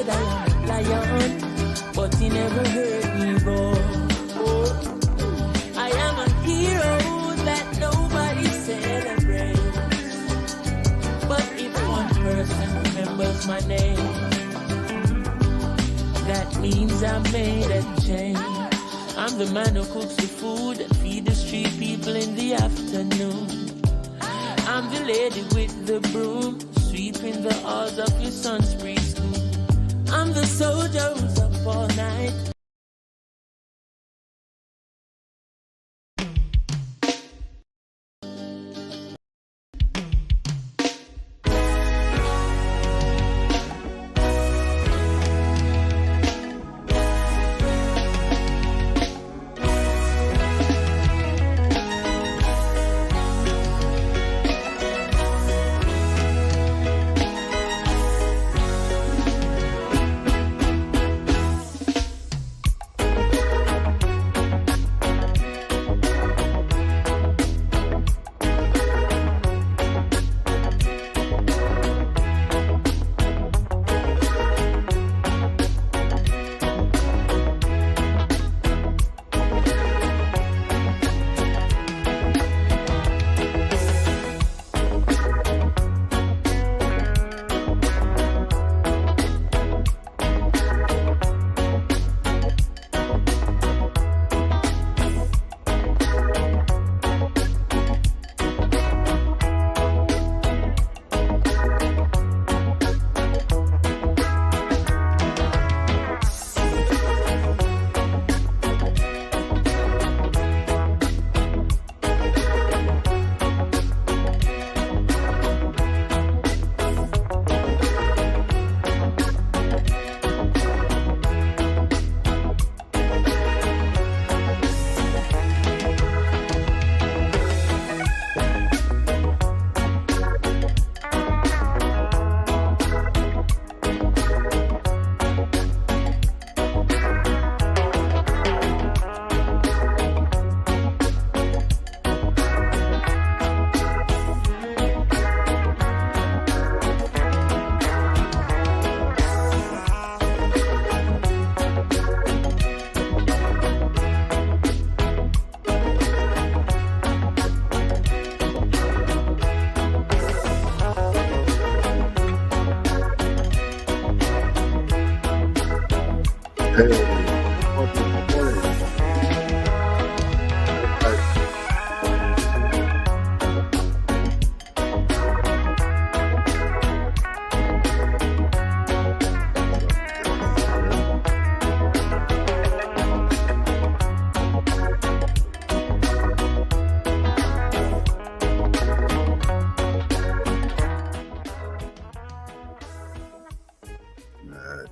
I am a lion, but he never heard me roar. I am a hero that nobody celebrates. But if one person remembers my name, that means I made a change. I'm the man who cooks the food and feed the street people in the afternoon. I'm the lady with the broom, sweeping the halls of your son's preschool. I'm the soldier who's up all night.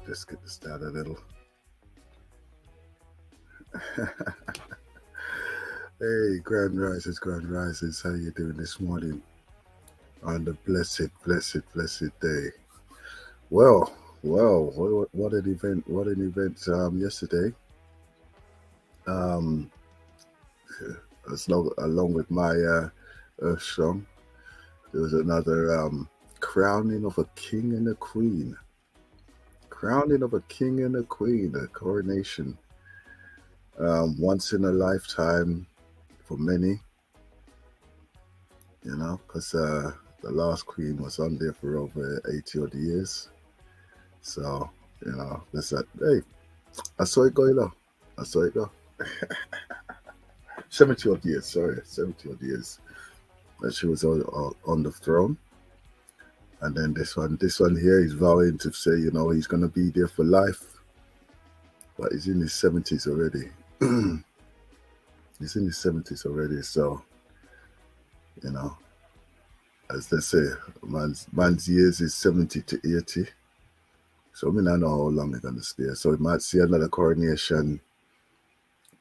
Just get this down a little. Hey, Grand Rises, how you doing this morning on the blessed day? Well, what an event yesterday. Along with my Earth Song, there was another crowning of a king and a queen. A coronation. Once in a lifetime for many, because the last queen was on there for over 80 odd years. So, that's that. Hey, I saw it go. 70 odd years, 70 odd years that she was on the throne. And then this one here is vowing to say, he's going to be there for life. But he's in his 70s already. He's in his 70s already. So, as they say, man's years is 70 to 80. So, I don't know how long they're going to stay. So, we might see another coronation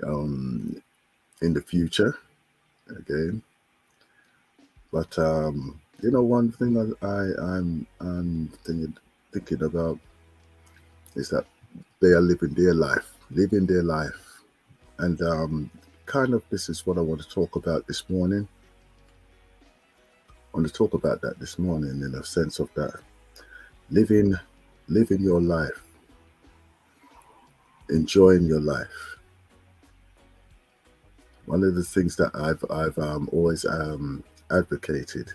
in the future again. But, one thing I'm thinking about is that they are living their life. And kind of this is what I want to talk about this morning. I want to talk about that this morning in a sense of that living your life. enjoying your life. One of the things that I've always advocated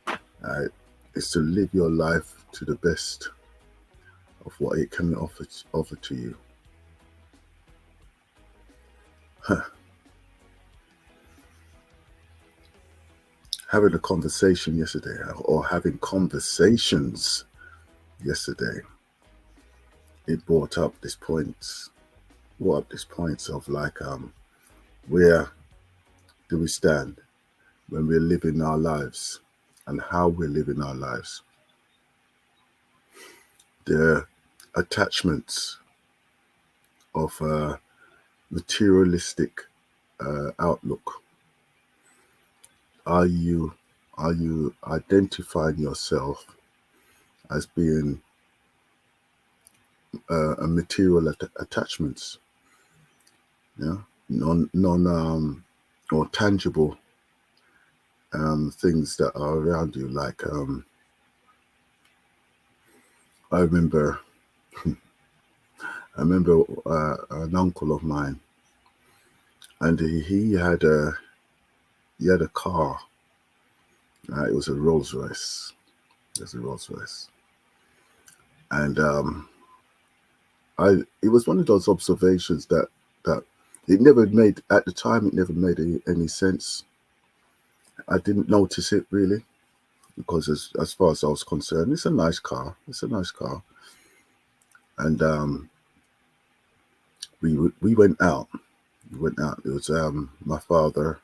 uh, is to live your life to the best of what it can offer to you. Huh. Having a conversation yesterday, or having conversations yesterday, it brought up this point of like, where do we stand when we're living our lives and how we're living our lives? The attachments of a materialistic outlook. Are you identifying yourself as being a material attachments? Yeah, non or tangible things that are around you. Like I remember, an uncle of mine, and he had a car. It was a Rolls Royce. It was a Rolls Royce, and it was one of those observations that it never made at the time. It never made any sense. I didn't notice it really, because as far as I was concerned, it's a nice car. It's a nice car, and we went out. We went out. It was my father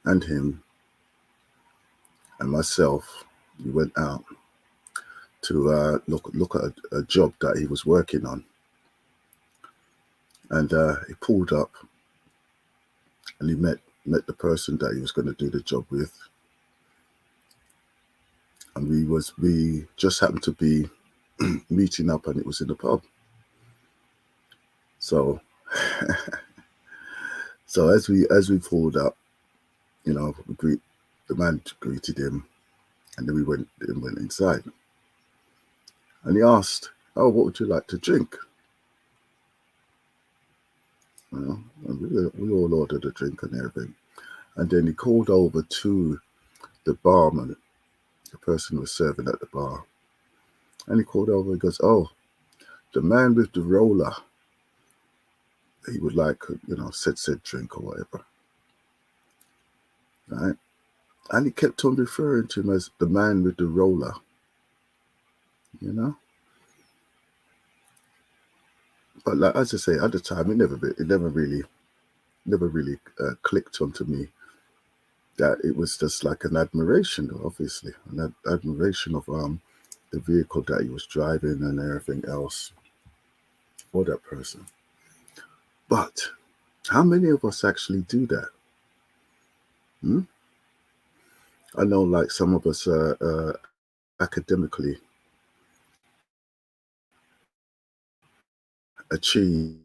and him and myself. We went out to look at a job that he was working on, and he pulled up, and he met the person that he was going to do the job with, and we just happened to be meeting up, and it was in the pub. So so as we pulled up, the man greeted him, and then we went inside, and he asked, "Oh, what would you like to drink?" And we all ordered a drink and everything, and then he called over to the barman, the person who was serving at the bar, and he called over. He goes, "Oh, the man with the roller, he would like, said drink or whatever." Right? And he kept on referring to him as the man with the roller, you know. But like as I say, at the time, it never really clicked onto me that it was just like an admiration, obviously, an admiration of the vehicle that he was driving and everything else for that person. But how many of us actually do that? Hmm? I know, like some of us academically achieves,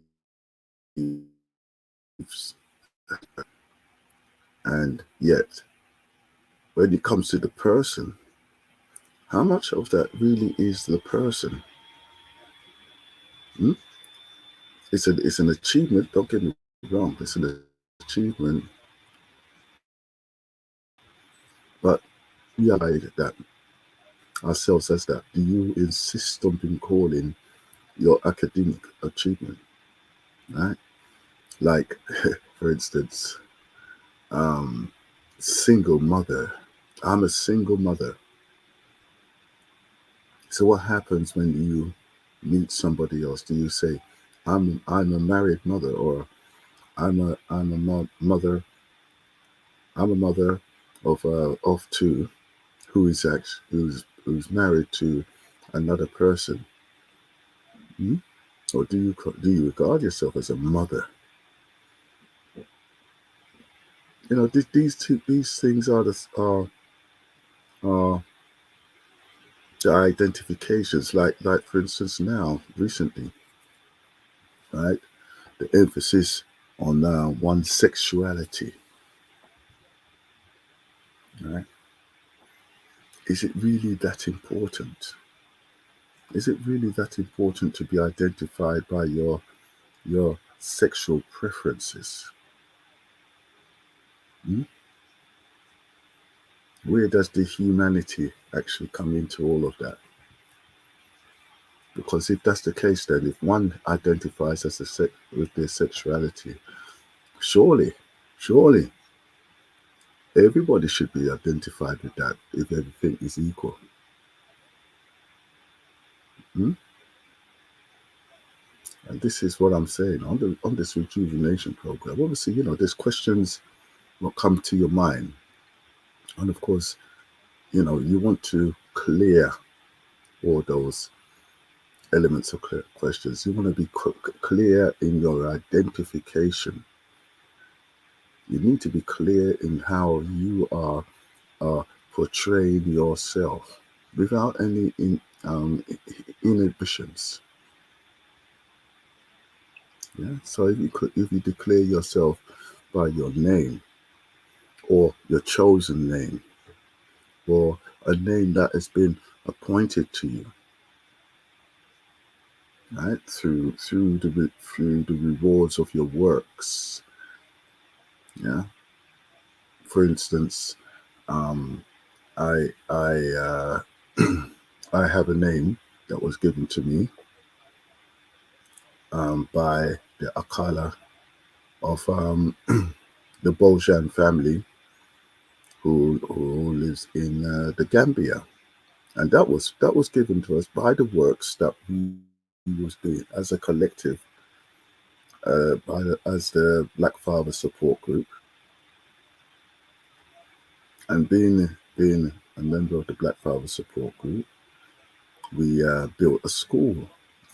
and yet when it comes to the person, how much of that really is the person? Hmm? It's an achievement. Don't get me wrong. It's an achievement, but we are that ourselves as that. Do you insist on being calling your academic achievement, right? Like, for instance, um, single mother. I'm a single mother. So what happens when you meet somebody else? Do you say, I'm a married mother, or mother. I'm a mother of two who's married to another person? Hmm? Or do you regard yourself as a mother? These things are the identifications. Like for instance, now recently, right? The emphasis on one's sexuality, right? Is it really that important? Is it really that important to be identified by your sexual preferences? Hmm? Where does the humanity actually come into all of that? Because if that's the case, then if one identifies as with their sexuality, surely, surely everybody should be identified with that if everything is equal. Hmm? And this is what I'm saying on this rejuvenation program. Obviously, there's questions what come to your mind, and of course, you want to clear all those elements of questions. You want to be clear in your identification. You need to be clear in how you are portraying yourself without any inhibitions. Yeah. So if you declare yourself by your name or your chosen name or a name that has been appointed to you, right, through the rewards of your works. Yeah. For instance, um, I I have a name that was given to me by the Akala of the Bojan family who lives in the Gambia, and that was given to us by the works that we was doing as a collective, as the Black Father Support Group, and being a member of the Black Father Support Group, we built a school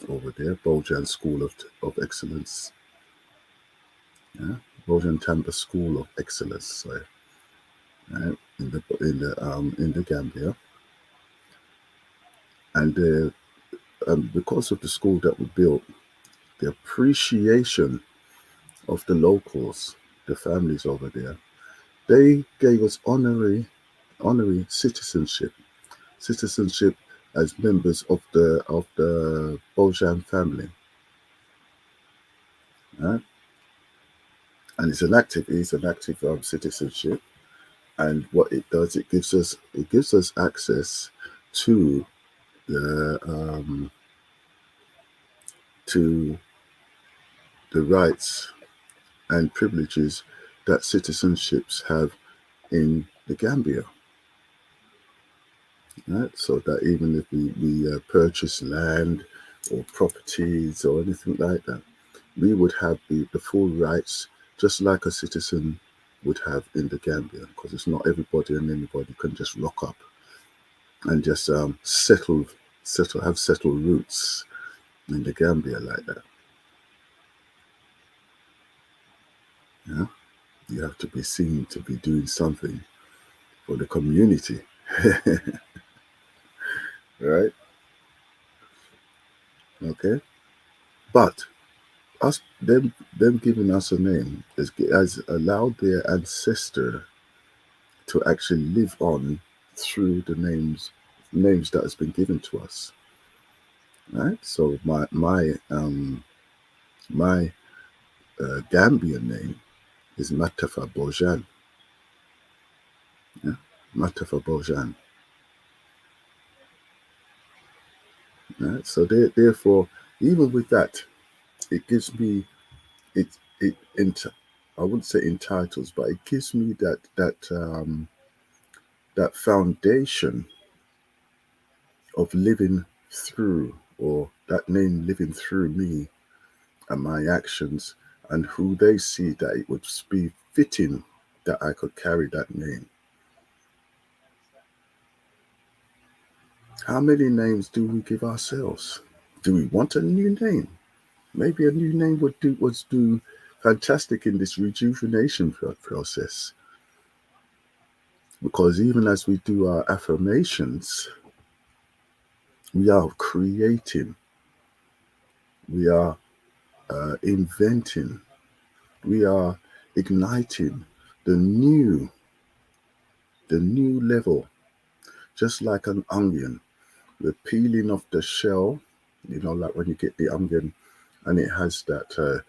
over there, Bojan School of Excellence, yeah, Bojan Tamba School of Excellence, sorry, right, in the Gambia, and because of the school that we built, the appreciation of the locals, the families over there, they gave us honorary citizenship as members of the Bojan family, right? And it's an active citizenship. And what it does, it gives us access to the to the rights and privileges that citizenships have in the Gambia. Right? So that even if we purchase land or properties or anything like that, we would have the full rights, just like a citizen would have in the Gambia, because it's not everybody and anybody can just rock up and just have settled roots in the Gambia like that. Yeah, you have to be seen to be doing something for the community, right? Okay, but them giving us a name has allowed their ancestor to actually live on through the names that has been given to us, right? So my Gambian name is Matafa Bojan, yeah? Matafa Bojan, right? So therefore, even with that, it gives me it it I wouldn't say entitles, but it gives me that foundation of living through, or that name living through me and my actions, and who they see that it would be fitting that I could carry that name. How many names do we give ourselves? Do we want a new name? Maybe a new name would do fantastic in this rejuvenation process. Because even as we do our affirmations, we are creating, we are inventing, we are igniting the new, the new level, just like an onion. the peeling of the shell, like when you get the onion and it has that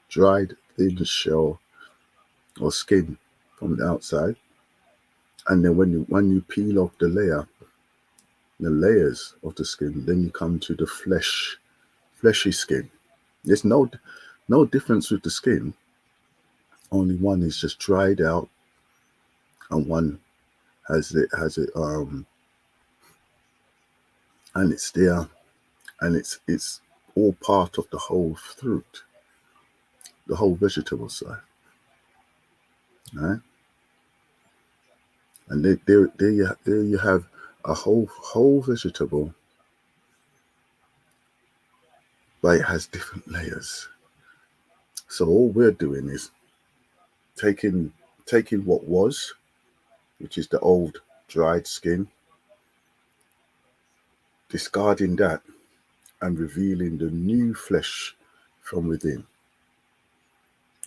dried thin shell or skin from the outside. And then when you peel off the layers of the skin, then you come to the fleshy skin. There's no difference with the skin. Only one is just dried out, and one has it and it's there, and it's all part of the whole fruit, the whole vegetable side, right? And there you have a whole vegetable, but it has different layers. So all we're doing is taking what was, which is the old dried skin, discarding that, and revealing the new flesh from within.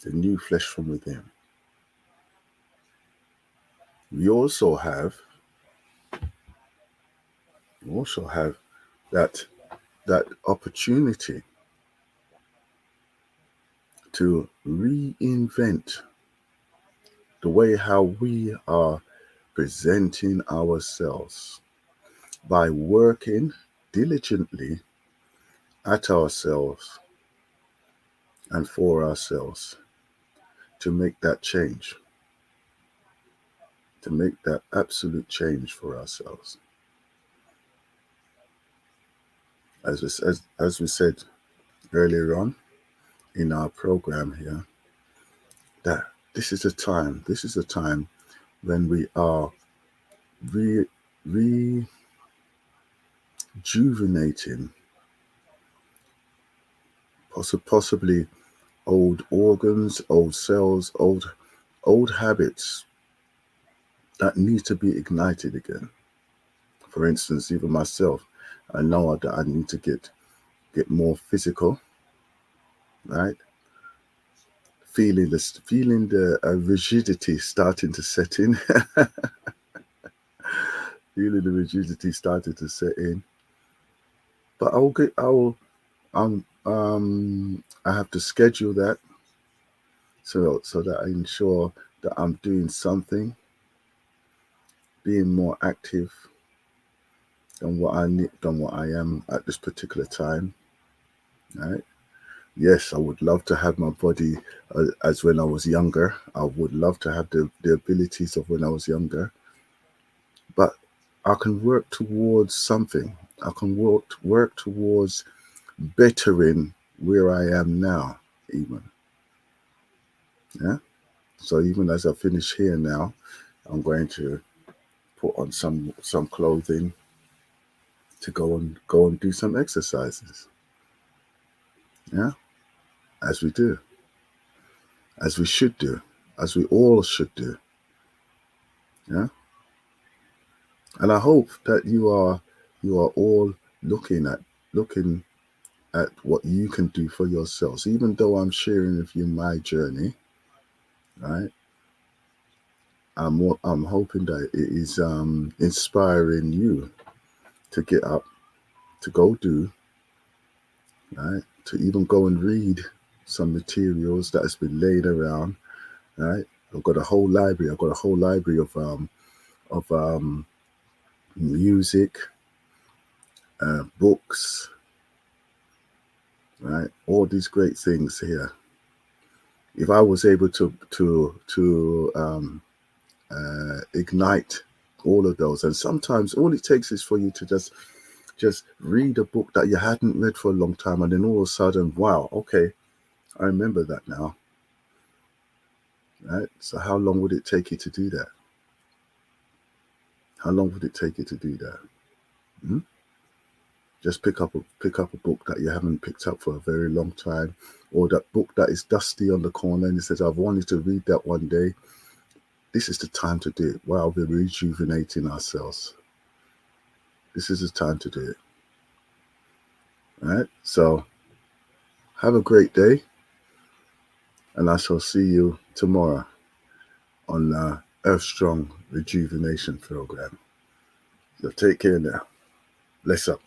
The new flesh from within. We also have that opportunity to reinvent the way how we are presenting ourselves by working diligently at ourselves and for ourselves to make that change, to make that absolute change for ourselves. As we said earlier on in our program here, that this is a time when we are rejuvenating possibly old organs, old cells, old habits that need to be ignited again. For instance, even myself, I know that I need to get more physical, right? Feeling the rigidity starting to set in. Feeling the rigidity starting to set in. But I have to schedule that so that I ensure that I'm doing something, being more active than what I am at this particular time. Right? Yes, I would love to have my body as when I was younger. I would love to have the abilities of when I was younger. But I can work towards something. I can work towards bettering where I am now, even. Yeah. So even as I finish here now, I'm going to put on some clothing to go and do some exercises. Yeah, as we do, as we should do, as we all should do. Yeah, and I hope that you are all looking at what you can do for yourselves. Even though I'm sharing with you my journey, right? I'm hoping that it is inspiring you to get up, to go do, right? To even go and read some materials that has been laid around, right? I've got a whole library. I've got a whole library of music, books, right? All these great things here. If I was able to ignite all of those, and sometimes all it takes is for you to just read a book that you hadn't read for a long time, and then all of a sudden, wow, okay, I remember that now. Right? So how long would it take you to do that? How long would it take you to do that? Hmm? Just pick up a book that you haven't picked up for a very long time, or that book that is dusty on the corner, and you said, "I've wanted to read that one day." This is the time to do it while we're rejuvenating ourselves. This is the time to do it. All right? So have a great day, and I shall see you tomorrow on Earth Strong Rejuvenation Program. So take care now. Bless up.